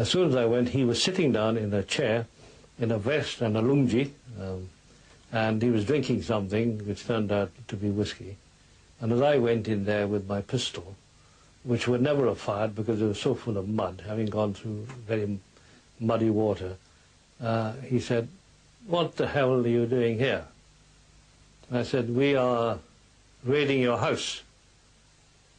As soon as I went, he was sitting down in a chair, in a vest and a lungi, and he was drinking something which turned out to be whiskey. And as I went in there with my pistol, which would never have fired because it was so full of mud, having gone through very muddy water, he said, "What the hell are you doing here?" And I said, "We are raiding your house."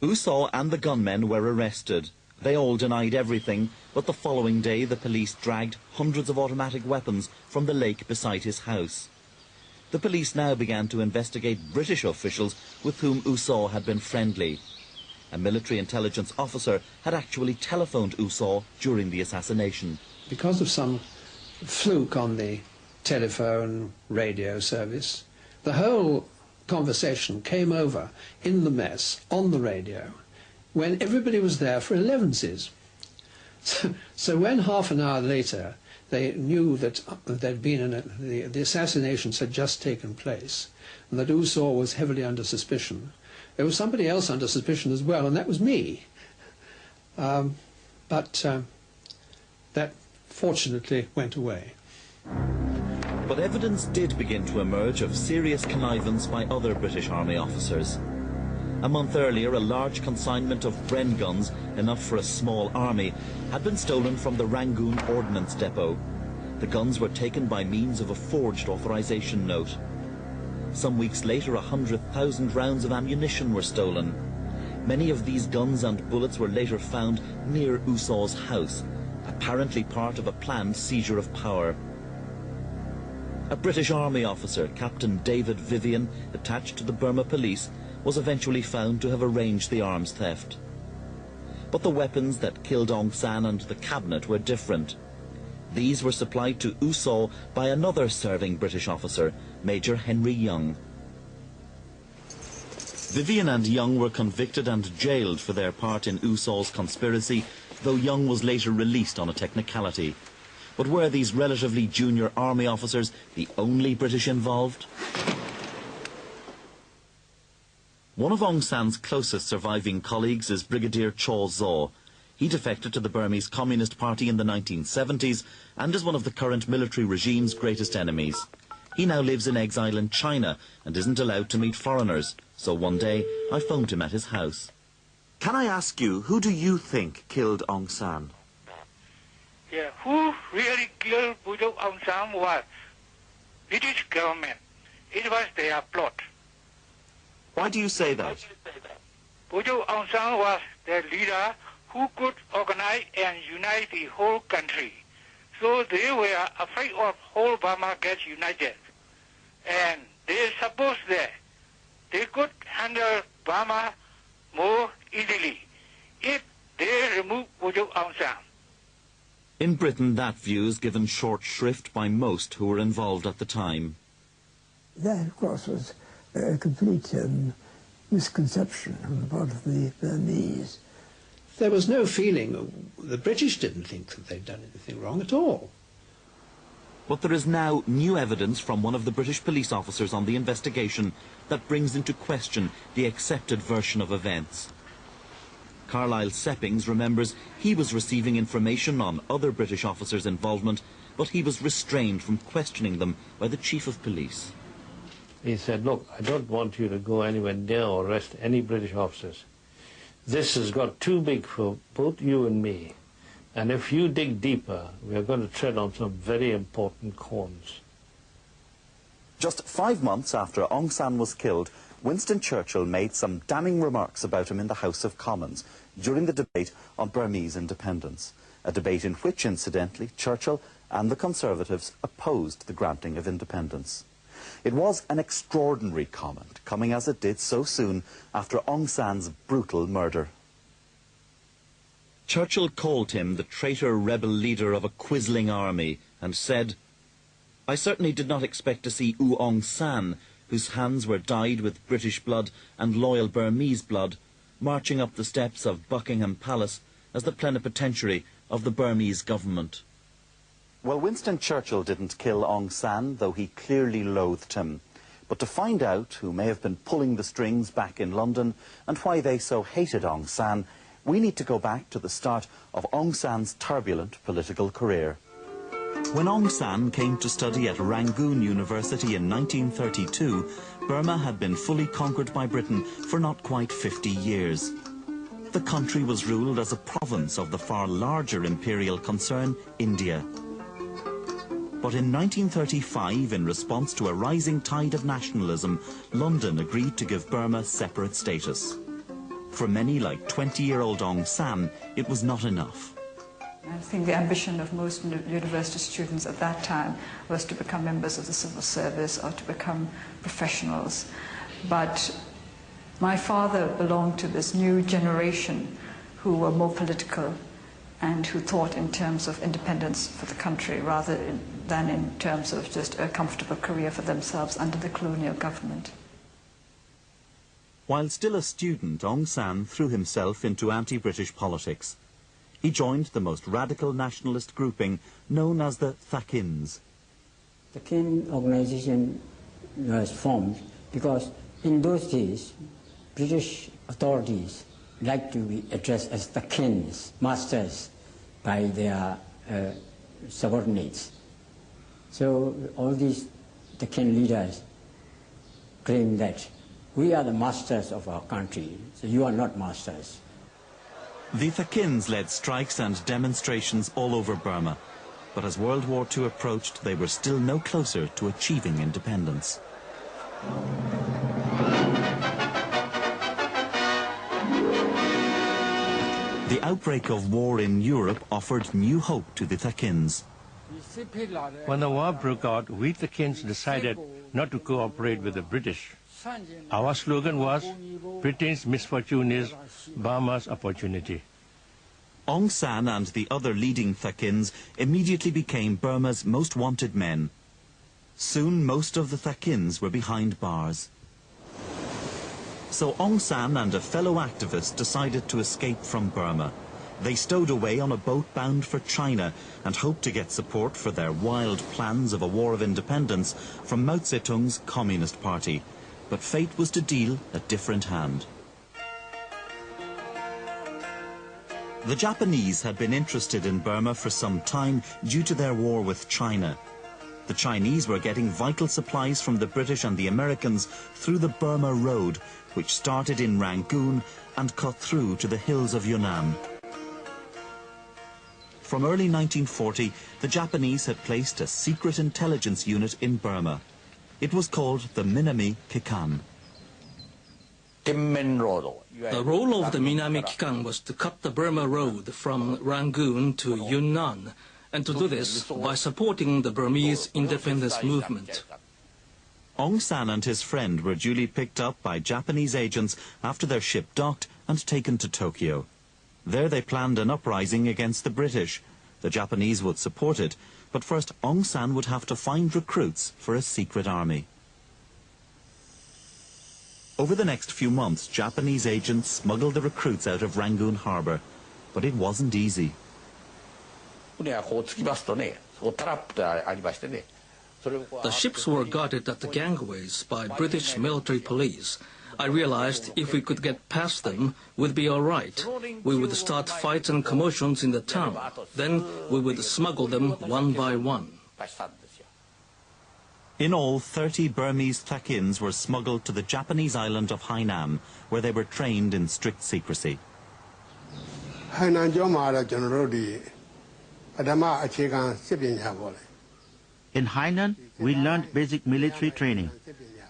Usaw and the gunmen were arrested. They all denied everything, but the following day the police dragged hundreds of automatic weapons from the lake beside his house. The police now began to investigate British officials with whom Usaw had been friendly. A military intelligence officer had actually telephoned Usaw during the assassination. Because of some fluke on the telephone radio service, the whole conversation came over in the mess on the radio when everybody was there for elevenses. So when half an hour later they knew that there'd been the assassinations had just taken place and that Usaw was heavily under suspicion, there was somebody else under suspicion as well, and that was me. But that fortunately went away. But evidence did begin to emerge of serious connivance by other British Army officers. A month earlier, a large consignment of Bren guns, enough for a small army, had been stolen from the Rangoon Ordnance Depot. The guns were taken by means of a forged authorization note. Some weeks later, 100,000 rounds of ammunition were stolen. Many of these guns and bullets were later found near Usaw's house, apparently part of a planned seizure of power. A British Army officer, Captain David Vivian, attached to the Burma police, was eventually found to have arranged the arms theft. But the weapons that killed Aung San and the cabinet were different. These were supplied to Usaw by another serving British officer, Major Henry Young. Vivian and Young were convicted and jailed for their part in Usaw's conspiracy, though Young was later released on a technicality. But were these relatively junior army officers the only British involved? One of Aung San's closest surviving colleagues is Brigadier Chaw Zaw. He defected to the Burmese Communist Party in the 1970s and is one of the current military regime's greatest enemies. He now lives in exile in China and isn't allowed to meet foreigners, so one day I phoned him at his house. Can I ask you, who do you think killed Aung San? Yeah, who really killed Aung San was British government. It was their plot. Why do you say that? Aung San was the leader who could organize and unite the whole country. So they were afraid of whole Burma gets united. And they supposed that they could handle Burma more easily if they removed Aung San. In Britain, that view is given short shrift by most who were involved at the time. That, of course, was a complete misconception on the part of the Burmese. There was no feeling, the British didn't think that they'd done anything wrong at all. But there is now new evidence from one of the British police officers on the investigation that brings into question the accepted version of events. Carlyle Seppings remembers he was receiving information on other British officers' involvement, but he was restrained from questioning them by the Chief of Police. He said, "Look, I don't want you to go anywhere near or arrest any British officers. This has got too big for both you and me. And if you dig deeper, we are going to tread on some very important corns." Just 5 months after Aung San was killed, Winston Churchill made some damning remarks about him in the House of Commons during the debate on Burmese independence, a debate in which, incidentally, Churchill and the Conservatives opposed the granting of independence. It was an extraordinary comment, coming as it did so soon after Aung San's brutal murder. Churchill called him the traitor rebel leader of a quisling army and said, "I certainly did not expect to see Aung San, whose hands were dyed with British blood and loyal Burmese blood, marching up the steps of Buckingham Palace as the plenipotentiary of the Burmese government." Well, Winston Churchill didn't kill Aung San, though he clearly loathed him. But to find out who may have been pulling the strings back in London and why they so hated Aung San, we need to go back to the start of Aung San's turbulent political career. When Aung San came to study at Rangoon University in 1932, Burma had been fully conquered by Britain for not quite 50 years. The country was ruled as a province of the far larger imperial concern, India. But in 1935, in response to a rising tide of nationalism, London agreed to give Burma separate status. For many, like 20-year-old Aung San, it was not enough. I think the ambition of most university students at that time was to become members of the civil service or to become professionals. But my father belonged to this new generation who were more political and who thought in terms of independence for the country rather than in terms of just a comfortable career for themselves under the colonial government. While still a student, Aung San threw himself into anti-British politics. He joined the most radical nationalist grouping known as the Thakins. The Thakin organization was formed because in those days, British authorities liked to be addressed as Thakins, masters, by their subordinates. So all these Thakin leaders claim that we are the masters of our country, so you are not masters. The Thakins led strikes and demonstrations all over Burma, but as World War II approached, they were still no closer to achieving independence. The outbreak of war in Europe offered new hope to the Thakins. When the war broke out, we Thakins decided not to cooperate with the British. Our slogan was, Britain's misfortune is Burma's opportunity. Aung San and the other leading Thakins immediately became Burma's most wanted men. Soon most of the Thakins were behind bars. So Aung San and a fellow activist decided to escape from Burma. They stowed away on a boat bound for China and hoped to get support for their wild plans of a war of independence from Mao Zedong's Communist Party. But fate was to deal a different hand. The Japanese had been interested in Burma for some time due to their war with China. The Chinese were getting vital supplies from the British and the Americans through the Burma Road, which started in Rangoon and cut through to the hills of Yunnan. From early 1940, the Japanese had placed a secret intelligence unit in Burma. It was called the Minami Kikan. The role of the Minami Kikan was to cut the Burma Road from Rangoon to Yunnan, and to do this by supporting the Burmese independence movement. Aung San and his friend were duly picked up by Japanese agents after their ship docked and taken to Tokyo. There they planned an uprising against the British. The Japanese would support it, but first Aung San would have to find recruits for a secret army. Over the next few months, Japanese agents smuggled the recruits out of Rangoon harbour, but it wasn't easy. The ships were guarded at the gangways by British military police. I realized if we could get past them, we'd be all right. We would start fights and commotions in the town. Then we would smuggle them one by one. In all, 30 Burmese Thakins were smuggled to the Japanese island of Hainan, where they were trained in strict secrecy. In Hainan, we learned basic military training.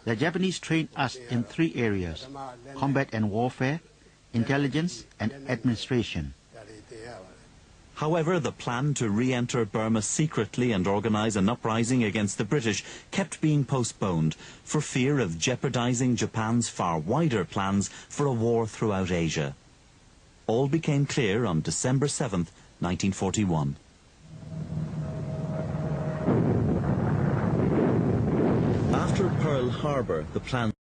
The Japanese trained us in 3 areas: combat and warfare, intelligence, and administration. However, the plan to re-enter Burma secretly and organize an uprising against the British kept being postponed for fear of jeopardizing Japan's far wider plans for a war throughout Asia. All became clear on December 7th, 1941. After Pearl Harbor, the plan